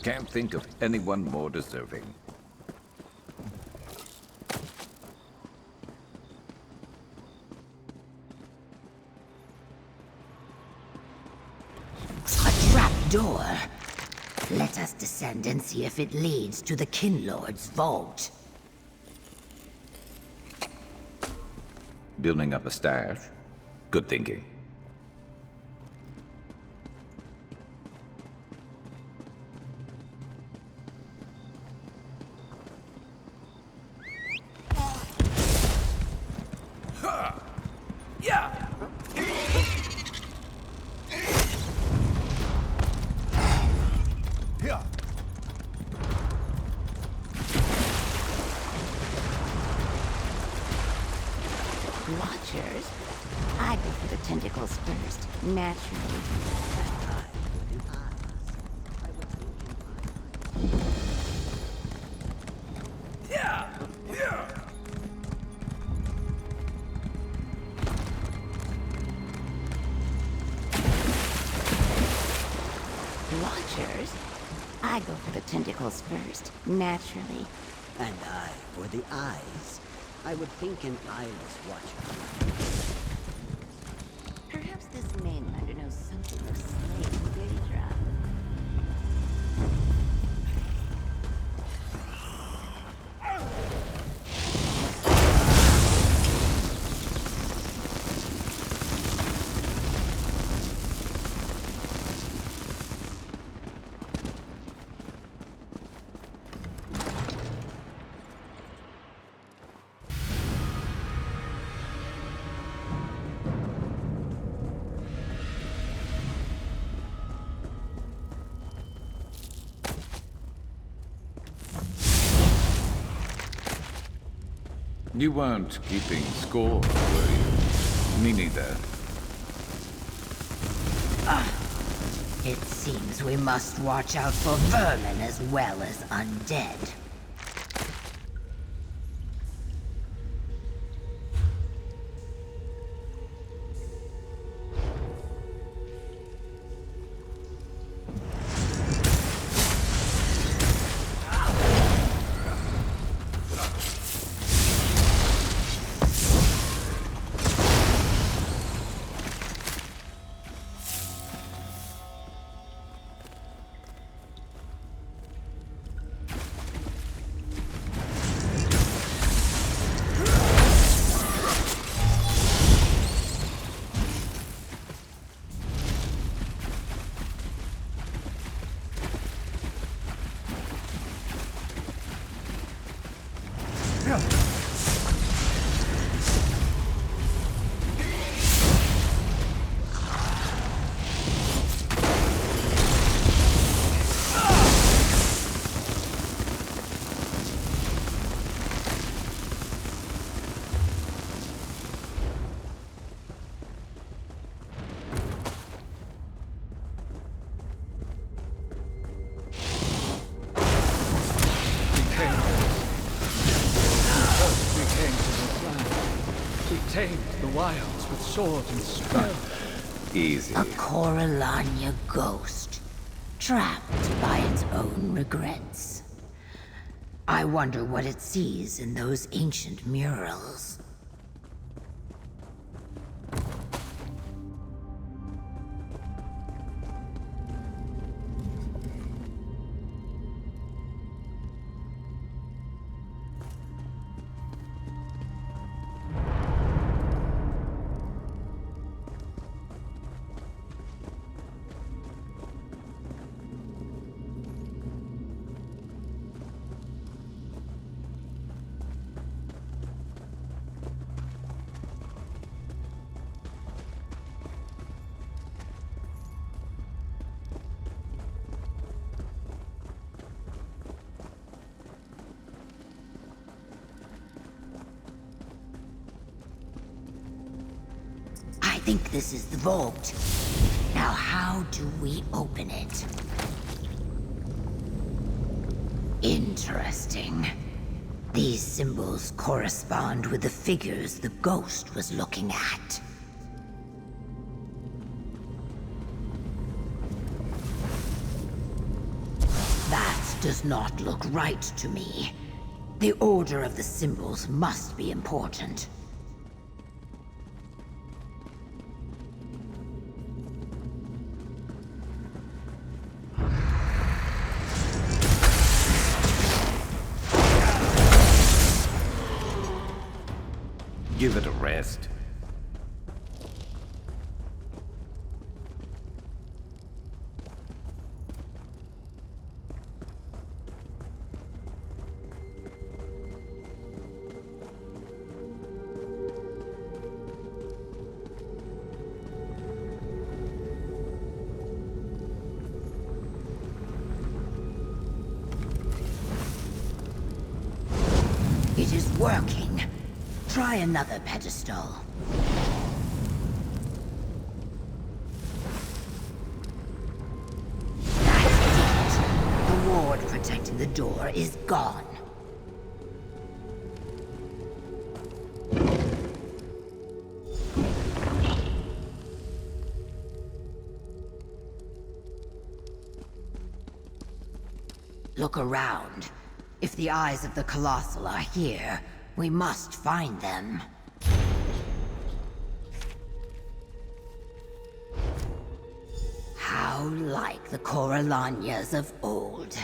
Can't think of anyone more deserving. A trap door. Let us descend and see if it leads to the Kinlord's vault. Building up a stash? Good thinking. Watchers? I go for the tentacles first, naturally. Watchers? I go for the tentacles first, naturally. And I for the eyes. I would think an eyeless watcher. Perhaps this mainlander knows something of slave Jeetra. You weren't keeping score, were you? Me neither. It seems we must watch out for vermin as well as undead. Tamed the wilds with sword and spell. Easy. A Coralania ghost, trapped by its own regrets. I wonder what it sees in those ancient murals. I think this is the vault. Now how do we open it? Interesting. These symbols correspond with the figures the ghost was looking at. does not look right to me. The order of the symbols must be important. Give it a rest. It is working. Try another pedestal. That's it. The ward protecting the door is gone. Look around. If the eyes of the Colossal are here, we must find them. How like the Coralanias of old.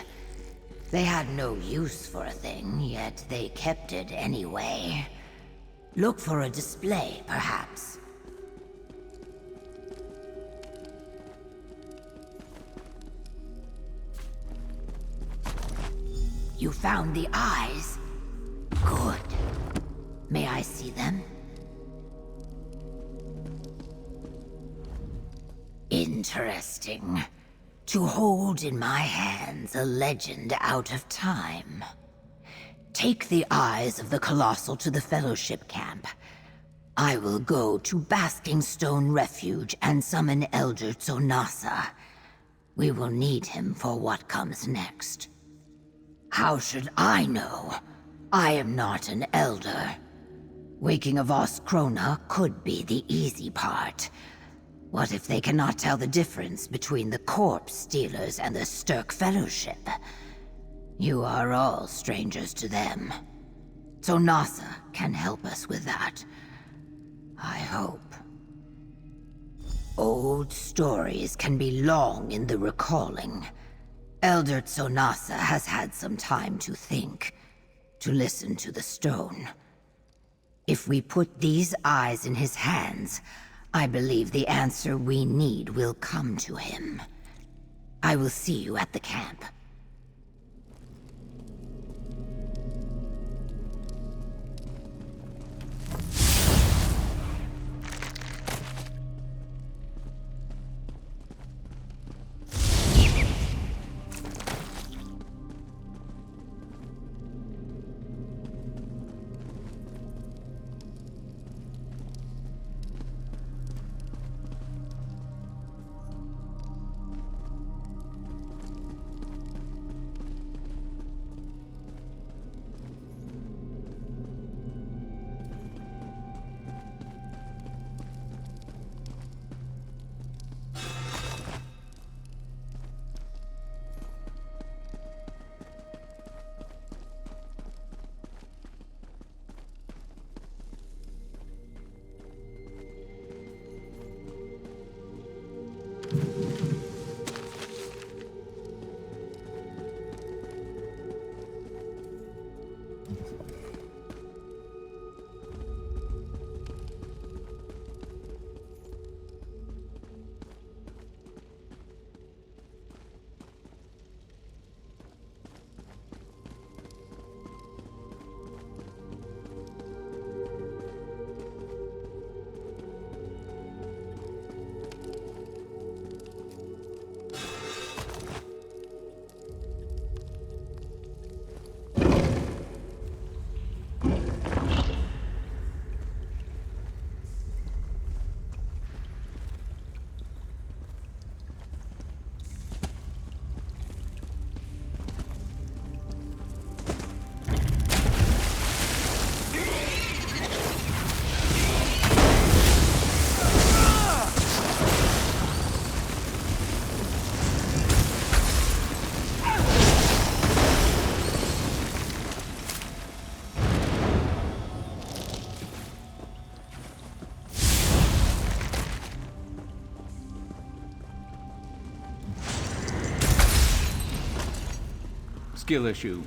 They had no use for a thing, yet they kept it anyway. Look for a display, perhaps. You found the eyes? Good. May I see them? Interesting. To hold in my hands a legend out of time. Take the eyes of the Colossal to the Fellowship camp. I will go to Basking Stone Refuge and summon Elder Tso-Nassa. We will need him for what comes next. How should I know? I am not an elder. Waking a Voss Krona could be the easy part. What if they cannot tell the difference between the Corpse Stealers and the Stirk Fellowship? You are all strangers to them. Tso-Nassa can help us with that. I hope. Old stories can be long in the recalling. Elder Tso-Nassa has had some time to think, to listen to the stone. If we put these eyes in his hands, I believe the answer we need will come to him. I will see you at the camp. skill issue.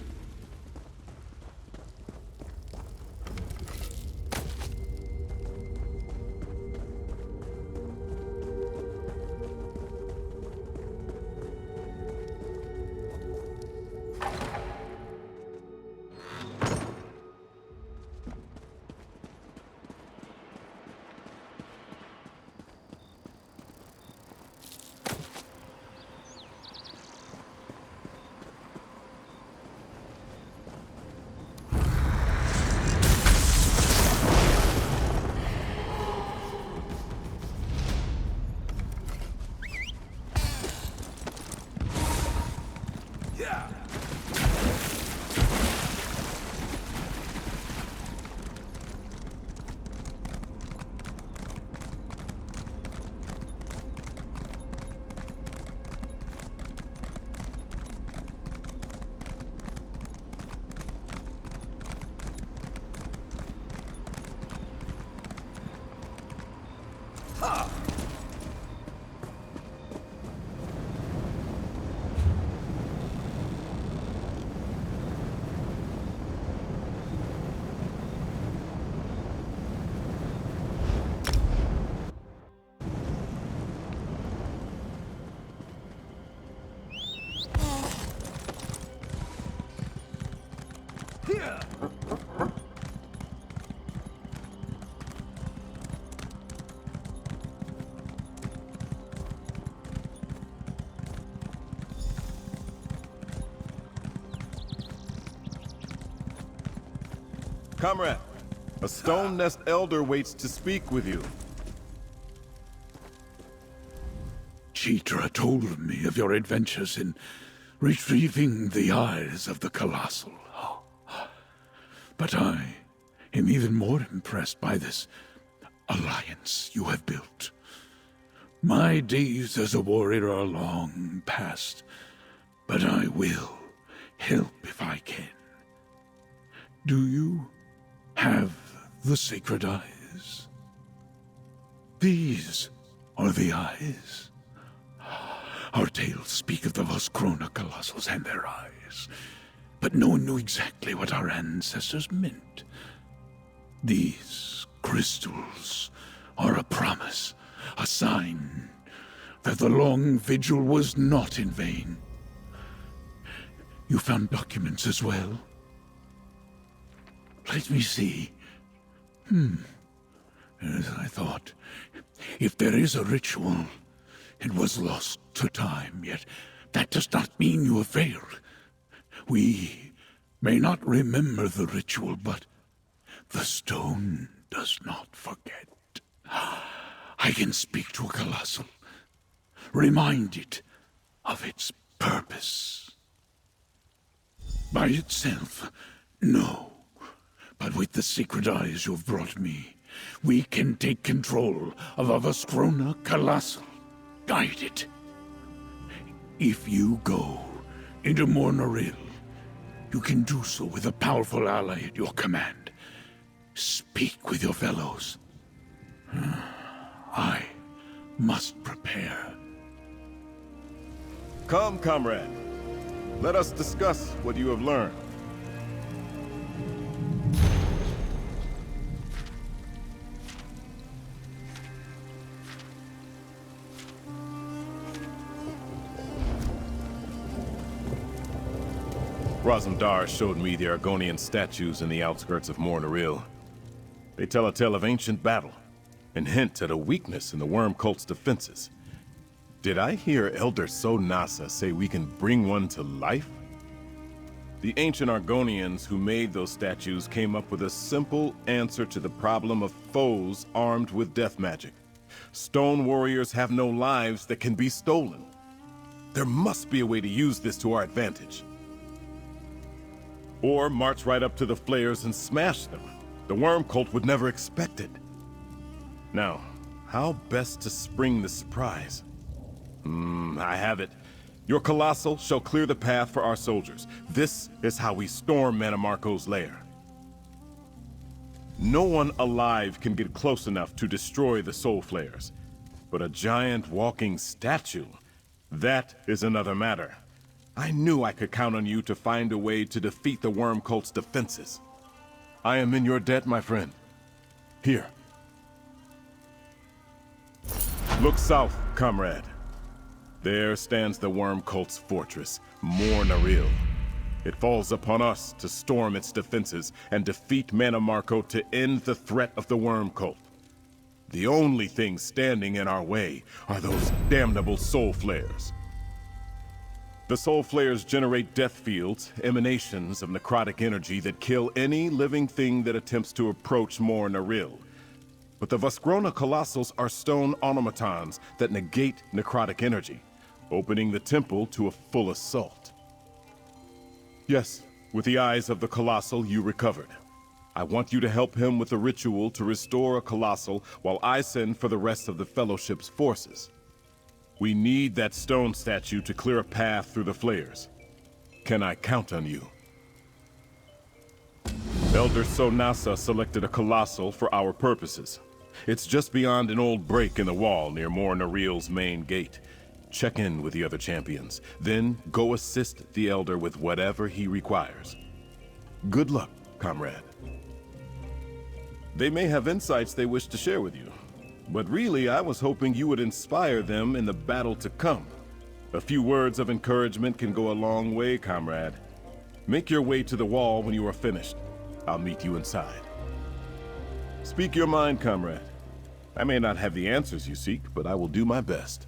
Comrade, a Stone Nest Elder waits to speak with you. Jeetra told me of your adventures in retrieving the eyes of the Colossal. But I am even more impressed by this alliance you have built. My days as a warrior are long past, but I will help if I can. Do you have the sacred eyes? These are the eyes. Our tales speak of the Voskrona Colossals and their eyes, but no one knew exactly what our ancestors meant. These crystals are a promise, a sign that the long vigil was not in vain. You found documents as well? Let me see. As I thought, if there is a ritual, it was lost to time, yet that does not mean you have failed. We may not remember the ritual, but the stone does not forget. I can speak to a Colossal, remind it of its purpose. By itself, no. But with the sacred eyes you've brought me, we can take control of a Voskrona Colossal. Guide it. If you go into Mor Naril, you can do so with a powerful ally at your command. Speak with your fellows. I must prepare. Come, comrade. Let us discuss what you have learned. Razumdar showed me the Argonian statues in the outskirts of Mor Naril. They tell a tale of ancient battle, and hint at a weakness in the worm cult's defenses. Did I hear Elder Tso-Nassa say we can bring one to life? The ancient Argonians who made those statues came up with a simple answer to the problem of foes armed with death magic. Stone warriors have no lives that can be stolen. There must be a way to use this to our advantage. Or march right up to the flayers and smash them. The worm cult would never expect it. Now, how best to spring the surprise? I have it. Your Colossal shall clear the path for our soldiers. This is how we storm Mannimarco's lair. No one alive can get close enough to destroy the Soul Flayers. But a giant walking statue, that is another matter. I knew I could count on you to find a way to defeat the Worm Cult's defenses. I am in your debt, my friend. Here. Look south, comrade. There stands the Worm Cult's fortress, Mor Naril. It falls upon us to storm its defenses and defeat Mannimarco to end the threat of the Worm Cult. The only thing standing in our way are those damnable soul flares. The soul flares generate death fields, emanations of necrotic energy that kill any living thing that attempts to approach Mor Naril. But the Vaskrona Colossals are stone automatons that negate necrotic energy, opening the temple to a full assault. Yes, with the eyes of the Colossal you recovered. I want you to help him with a ritual to restore a Colossal while I send for the rest of the Fellowship's forces. We need that stone statue to clear a path through the flares. Can I count on you? Elder Tso-Nassa selected a Colossal for our purposes. It's just beyond an old break in the wall near Mor Naril's main gate. Check in with the other champions, then go assist the Elder with whatever he requires. Good luck, comrade. They may have insights they wish to share with you, but really I was hoping you would inspire them in the battle to come. A few words of encouragement can go a long way, comrade. Make your way to the wall when you are finished. I'll meet you inside. Speak your mind, comrade. I may not have the answers you seek, but I will do my best.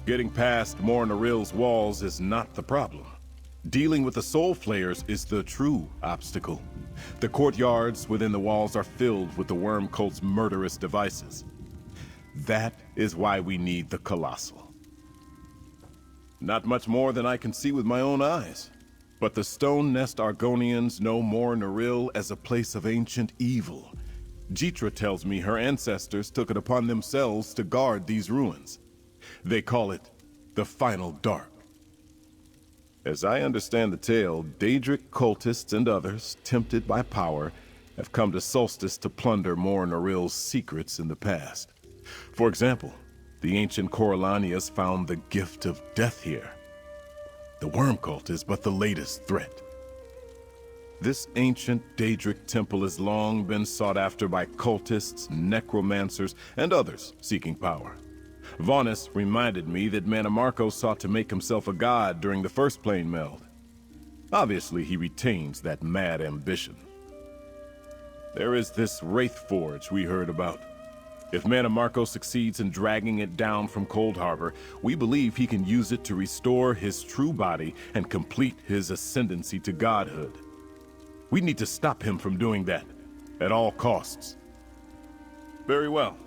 Getting past Mor Naril's walls is not the problem. Dealing with the Soul Flayers is the true obstacle. The courtyards within the walls are filled with the Worm Cult's murderous devices. That is why we need the Colossal. Not much more than I can see with my own eyes. But the Stone Nest Argonians know Mor Naril as a place of ancient evil. Jeetra tells me her ancestors took it upon themselves to guard these ruins. They call it the Final Dark. As I understand the tale, Daedric cultists and others, tempted by power, have come to Solstice to plunder Mor Naril's secrets in the past. For example, the ancient Corellanias found the gift of death here. The Worm Cult is but the latest threat. This ancient Daedric temple has long been sought after by cultists, necromancers, and others seeking power. Vaunus reminded me that Mannimarco sought to make himself a god during the first plane meld. Obviously, he retains that mad ambition. There is this Wraith Forge we heard about. If Mannimarco succeeds in dragging it down from Cold Harbor, we believe he can use it to restore his true body and complete his ascendancy to godhood. We need to stop him from doing that, at all costs. Very well.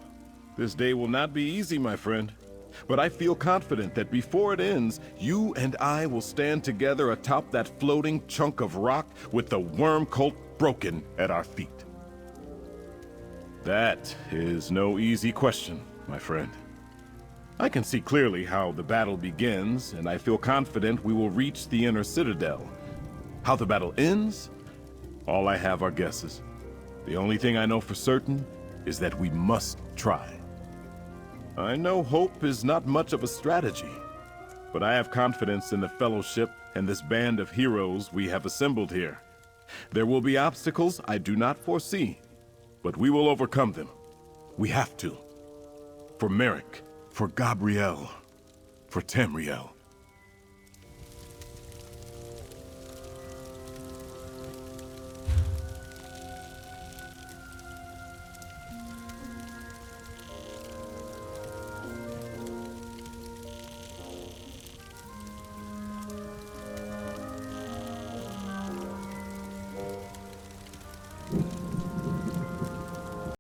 This day will not be easy, my friend. But I feel confident that before it ends, you and I will stand together atop that floating chunk of rock with the Worm Cult broken at our feet. That is no easy question, my friend. I can see clearly how the battle begins, and I feel confident we will reach the inner citadel. How the battle ends? All I have are guesses. The only thing I know for certain is that we must try. I know hope is not much of a strategy, but I have confidence in the Fellowship and this band of heroes we have assembled here. There will be obstacles I do not foresee, but we will overcome them. We have to. For Merrick, for Gabrielle, for Tamriel.